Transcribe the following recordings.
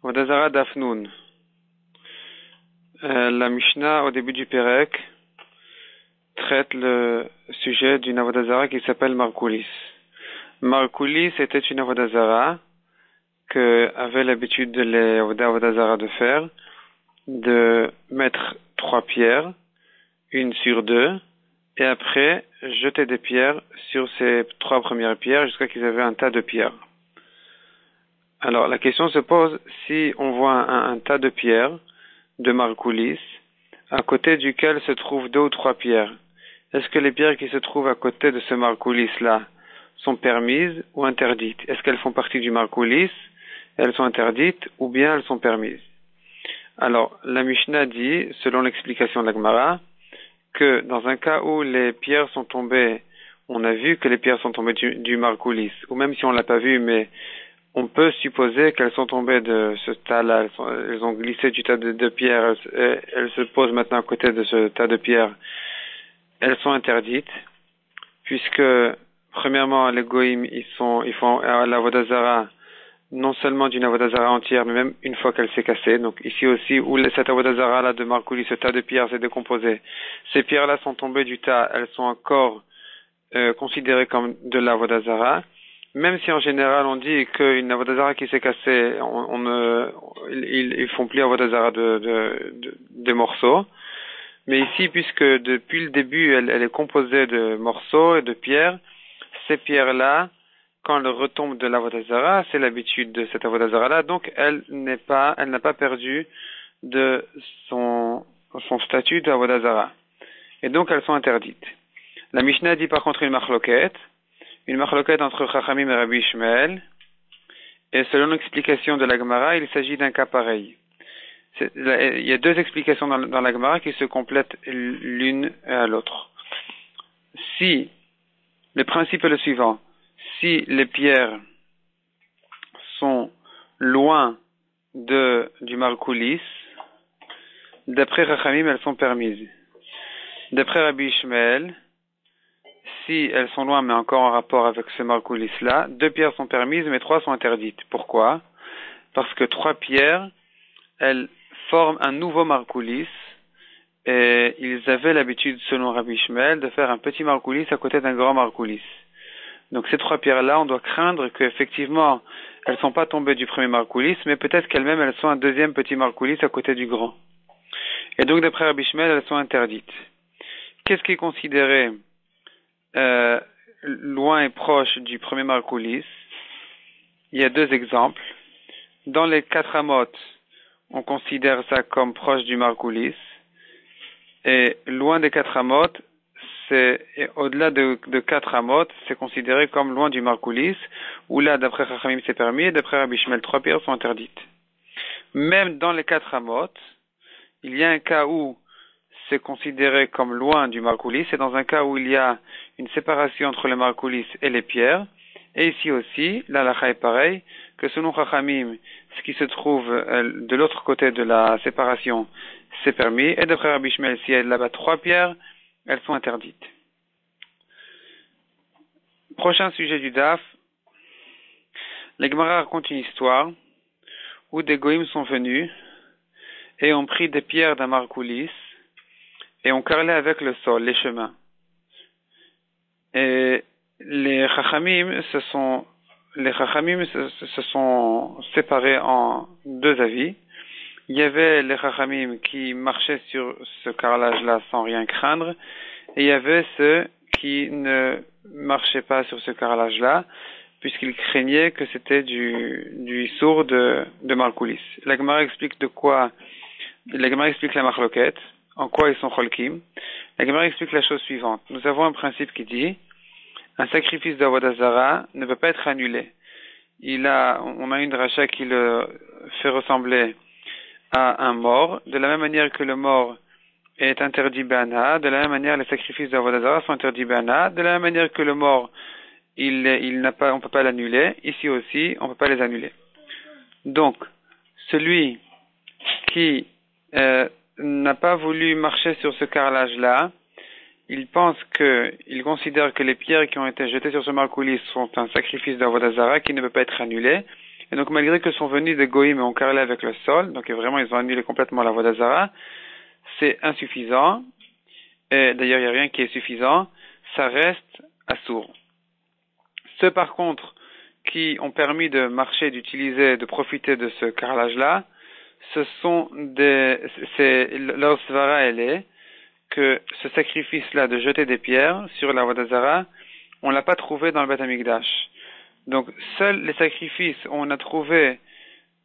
Vodazara Dafnoun. La Mishnah, au début du Pérec, traite le sujet d'une Avodazara qui s'appelle Markoulis. Markoulis était une Avodazara que avait l'habitude de les Avodazara de faire, de mettre 3 pierres, une sur 2, et après jeter des pierres sur ces 3 premières pierres jusqu'à qu'ils avaient un tas de pierres. Alors la question se pose, si on voit un tas de pierres de Markoulis, à côté duquel se trouvent 2 ou 3 pierres, est-ce que les pierres qui se trouvent à côté de ce Markoulis-là sont permises ou interdites? Est-ce qu'elles font partie du Markoulis, elles sont interdites, ou bien elles sont permises? Alors, la Mishnah dit, selon l'explication de la Gemara, que dans un cas où les pierres sont tombées, on a vu que les pierres sont tombées du Markoulis, ou même si on l'a pas vu, mais on peut supposer qu'elles sont tombées de ce tas-là, elles ont glissé du tas de pierres, elles se posent maintenant à côté de ce tas de pierres. Elles sont interdites, puisque, premièrement, les goïms, ils font la vodazara, non seulement d'une avodazara entière, mais même une fois qu'elle s'est cassée. Donc, ici aussi, où cette avodazara-là de Markoulis, ce tas de pierres s'est décomposé, ces pierres-là sont tombées du tas, elles sont encore, considérées comme de l'avodazara. Même si en général on dit qu'une avodazara qui s'est cassée, ils font plus avodazara de morceaux. Mais ici, puisque depuis le début, elle est composée de morceaux et de pierres, ces pierres-là, quand elles retombent de l'avodazara, c'est l'habitude de cette avodazara-là, donc elle n'a pas perdu de son statut d'avodazara. Et donc elles sont interdites. La Mishnah dit par contre une machloket entre Chachamim et Rabbi Ishmael, et selon l'explication de la Gemara, il s'agit d'un cas pareil. Il y a 2 explications dans la Gemara qui se complètent l'une à l'autre. Si, le principe est le suivant, si les pierres sont loin du Markoulis, d'après Chachamim, elles sont permises. D'après Rabbi Ishmael, si elles sont loin mais encore en rapport avec ce Markoulis-là, 2 pierres sont permises mais 3 sont interdites. Pourquoi? Parce que 3 pierres, elles forment un nouveau Markoulis et ils avaient l'habitude, selon Rabbi Ishmael, de faire un petit Markoulis à côté d'un grand Markoulis. Donc ces 3 pierres-là, on doit craindre qu'effectivement, elles ne sont pas tombées du premier Markoulis, mais peut-être qu'elles-mêmes, elles sont un deuxième petit Markoulis à côté du grand. Et donc, d'après Rabbi Ishmael, elles sont interdites. Qu'est-ce qui est considéré loin et proche du premier Markoulis? Il y a 2 exemples. Dans les 4 amot, on considère ça comme proche du Markoulis. Et loin des 4 amot, au-delà de 4 amot, c'est considéré comme loin du Markoulis, où là, d'après Chachamim, c'est permis, et d'après Rabbi Ishmael, 3 pierres sont interdites. Même dans les 4 amot, il y a un cas où c'est considéré comme loin du Markoulis, c'est dans un cas où il y a une séparation entre le Markoulis et les pierres. Et ici aussi, là, la halakha est pareil, que selon Chachamim, ce qui se trouve de l'autre côté de la séparation, c'est permis. Et d'après Rabbi Ishmael, s'il y a là-bas 3 pierres, elles sont interdites. Prochain sujet du DAF, la Gemara raconte une histoire où des goïms sont venus et ont pris des pierres d'un Markoulis et ont carrelé avec le sol, les chemins. Et les Chachamim se sont séparés en 2 avis. Il y avait les Chachamim qui marchaient sur ce carrelage-là sans rien craindre, et il y avait ceux qui ne marchaient pas sur ce carrelage-là, puisqu'ils craignaient que c'était du issour de Markoulis. La Gemara explique la machloket, en quoi ils sont cholkim. La Gemara explique la chose suivante. Nous avons un principe qui dit, un sacrifice d'avodazara ne peut pas être annulé. On a une dracha qui le fait ressembler à un mort, de la même manière que le mort est interdit b'ana, de la même manière les sacrifices d'avodazara sont interdits b'ana, de la même manière que le mort, on peut pas l'annuler, ici aussi, on peut pas les annuler. Donc, celui qui n'a pas voulu marcher sur ce carrelage-là, il considère que les pierres qui ont été jetées sur ce Markoulis sont un sacrifice d'avodazara qui ne peut pas être annulé, Et donc, malgré que sont venus des goïms et ont carrelé avec le sol, donc vraiment, ils ont annulé complètement la Avodah Zara, c'est insuffisant. Et d'ailleurs, il n'y a rien qui est suffisant. Ça reste assourd. Ceux, par contre, qui ont permis de marcher, d'utiliser, de profiter de ce carrelage-là, ce sont leur svara, elle est que ce sacrifice-là de jeter des pierres sur la Avodah Zara, on l'a pas trouvé dans le Beth Amikdash. Donc, seuls les sacrifices où on a trouvé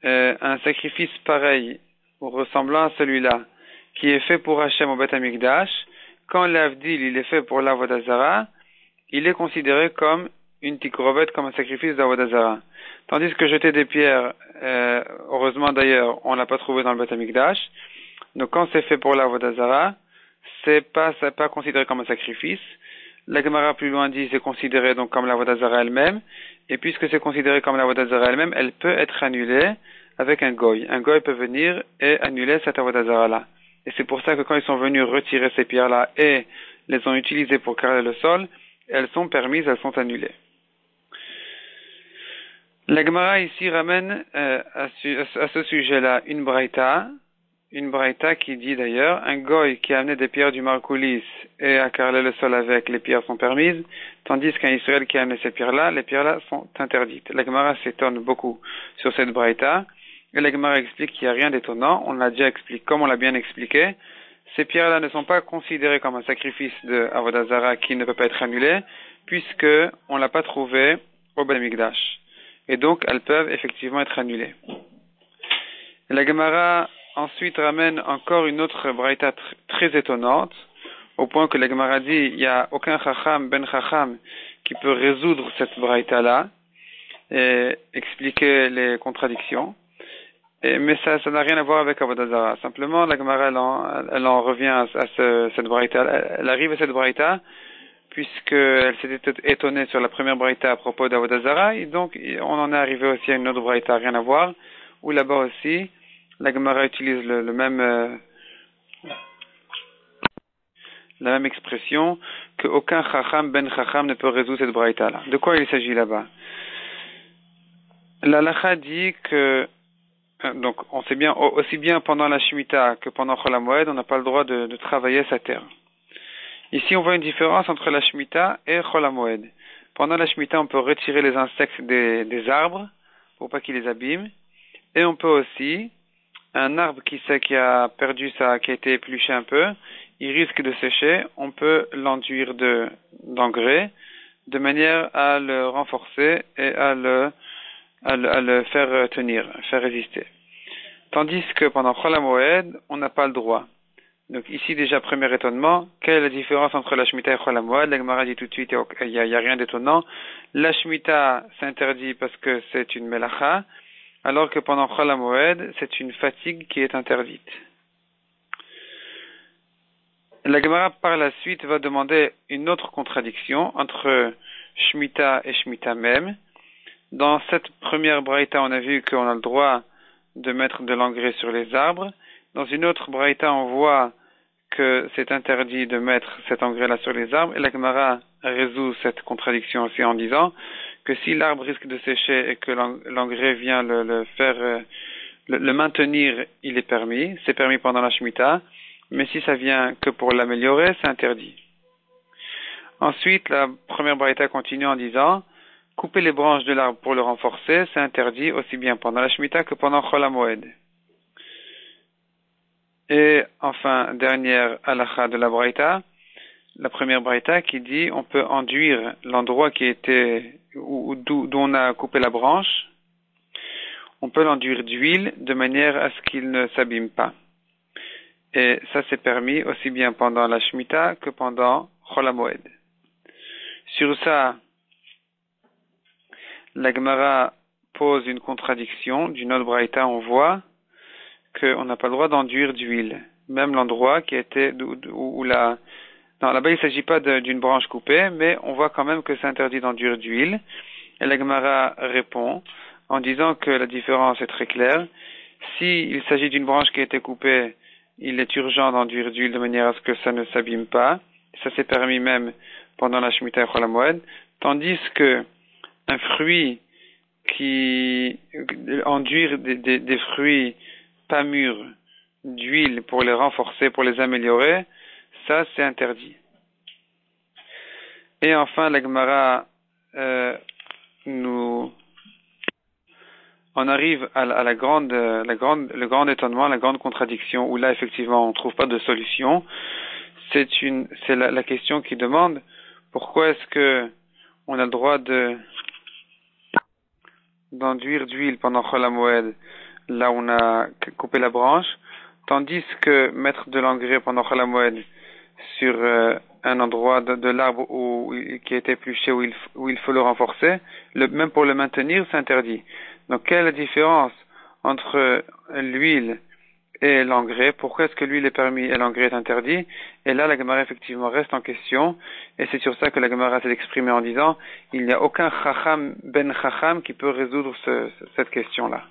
un sacrifice pareil ou ressemblant à celui-là, qui est fait pour Hachem au Beth Amikdash, quand l'Avdil il est fait pour l'Avodah Zara, il est considéré comme une tikrovet, comme un sacrifice d'Avodah Zara. Tandis que jeter des pierres, heureusement d'ailleurs, on l'a pas trouvé dans le Beth Amikdash. Donc quand c'est fait pour l'Avodah Zara, c'est pas considéré comme un sacrifice. La Gemara plus loin dit c'est considéré donc comme l'Avodah Zara elle-même. Et puisque c'est considéré comme l'Avodah Zara elle-même, elle peut être annulée avec un goy. Un goy peut venir et annuler cette Avodah Zara là. Et c'est pour ça que quand ils sont venus retirer ces pierres-là et les ont utilisées pour carrer le sol, elles sont permises, elles sont annulées. La Gemara ici ramène à ce sujet-là une braïta qui dit d'ailleurs, un goy qui a amené des pierres du Markoulis et a carrelé le sol avec, les pierres sont permises, tandis qu'un Israël qui a amené ces pierres-là, les pierres-là sont interdites. La Gemara s'étonne beaucoup sur cette braïta, et la Gemara explique qu'il n'y a rien d'étonnant, on l'a déjà expliqué, comme on l'a bien expliqué, ces pierres-là ne sont pas considérées comme un sacrifice de Avodah Zara qui ne peut pas être annulé, puisque on l'a pas trouvé au Beth Amikdash. Et donc, elles peuvent effectivement être annulées. Et la Gemara ensuite ramène encore une autre braïta très étonnante, au point que la Gemara dit, il n'y a aucun chacham, ben chacham, qui peut résoudre cette braïta-là, et expliquer les contradictions. Mais ça n'a rien à voir avec Avodah Zara. Simplement, la Gemara, elle en revient à cette braïta. Elle arrive à cette braïta, puisqu'elle s'était étonnée sur la première braïta à propos d'Avodah Zara, et donc on en est arrivé aussi à une autre braïta, rien à voir, où là-bas aussi, la Gemara utilise la même expression, qu'aucun chacham ben chacham ne peut résoudre cette braïta-là. De quoi il s'agit là-bas? La Lacha dit que donc, on sait bien, aussi bien pendant la Shemitah que pendant Chol HaMoed, on n'a pas le droit de travailler sa terre. Ici, on voit une différence entre la Shemitah et Chol HaMoed. Pendant la Shemitah, on peut retirer les insectes des arbres pour pas qu'ils les abîment. Et on peut aussi, un arbre qui a qui a été épluché un peu, il risque de sécher, on peut l'enduire d'engrais de manière à le renforcer et à le faire tenir, faire résister. Tandis que pendant Chol HaMoed, on n'a pas le droit. Donc ici déjà, premier étonnement, quelle est la différence entre la Shemitah et Chol HaMoed? La Gemara dit tout de suite, il y a rien d'étonnant. La Shemitah s'interdit parce que c'est une melacha, alors que pendant Chol HaMoed, c'est une fatigue qui est interdite. La Gemara par la suite va demander une autre contradiction entre Shemitah et Shemitah même. Dans cette première braïta, on a vu qu'on a le droit de mettre de l'engrais sur les arbres. Dans une autre braïta, on voit que c'est interdit de mettre cet engrais-là sur les arbres. Et la Gemara résout cette contradiction aussi en disant que si l'arbre risque de sécher et que l'engrais vient le maintenir, il est permis. C'est permis pendant la Shemitah. Mais si ça vient que pour l'améliorer, c'est interdit. Ensuite, la première braïta continue en disant couper les branches de l'arbre pour le renforcer, c'est interdit aussi bien pendant la Shemitah que pendant Chol HaMoed. Et enfin, dernière halakha de la braïta, la première braïta qui dit on peut enduire l'endroit d'où on a coupé la branche, on peut l'enduire d'huile de manière à ce qu'il ne s'abîme pas. Et ça c'est permis aussi bien pendant la Shemitah que pendant Chol HaMoed. Sur ça, la Gemara pose une contradiction. D'une autre braïta, on voit qu'on n'a pas le droit d'enduire d'huile. Même l'endroit qui était où la... Non, là-bas, il ne s'agit pas d'une branche coupée, mais on voit quand même que c'est interdit d'enduire d'huile. Et la Gemara répond en disant que la différence est très claire. S'il s'agit d'une branche qui a été coupée, il est urgent d'enduire d'huile de manière à ce que ça ne s'abîme pas. Ça s'est permis même pendant la Shemitah et Chol HaMoed. Tandis que un fruit qui enduire des fruits pas mûrs d'huile pour les renforcer, pour les améliorer, ça c'est interdit. Et enfin, la Gemara on arrive à le grand étonnement, la grande contradiction, où là effectivement on ne trouve pas de solution. C'est la question qui demande pourquoi est-ce que on a le droit d'enduire d'huile pendant Chol HaMoed, là où on a coupé la branche, tandis que mettre de l'engrais pendant Chol HaMoed sur un endroit de l'arbre qui est épluché, où il faut le renforcer, même pour le maintenir, c'est interdit. Donc, quelle est la différence entre l'huile et l'engrais? Pourquoi est-ce que l'huile est permis et l'engrais est interdit? Et là, la Gemara effectivement reste en question, et c'est sur ça que la Gemara s'est exprimée en disant il n'y a aucun chacham ben chacham qui peut résoudre cette question-là.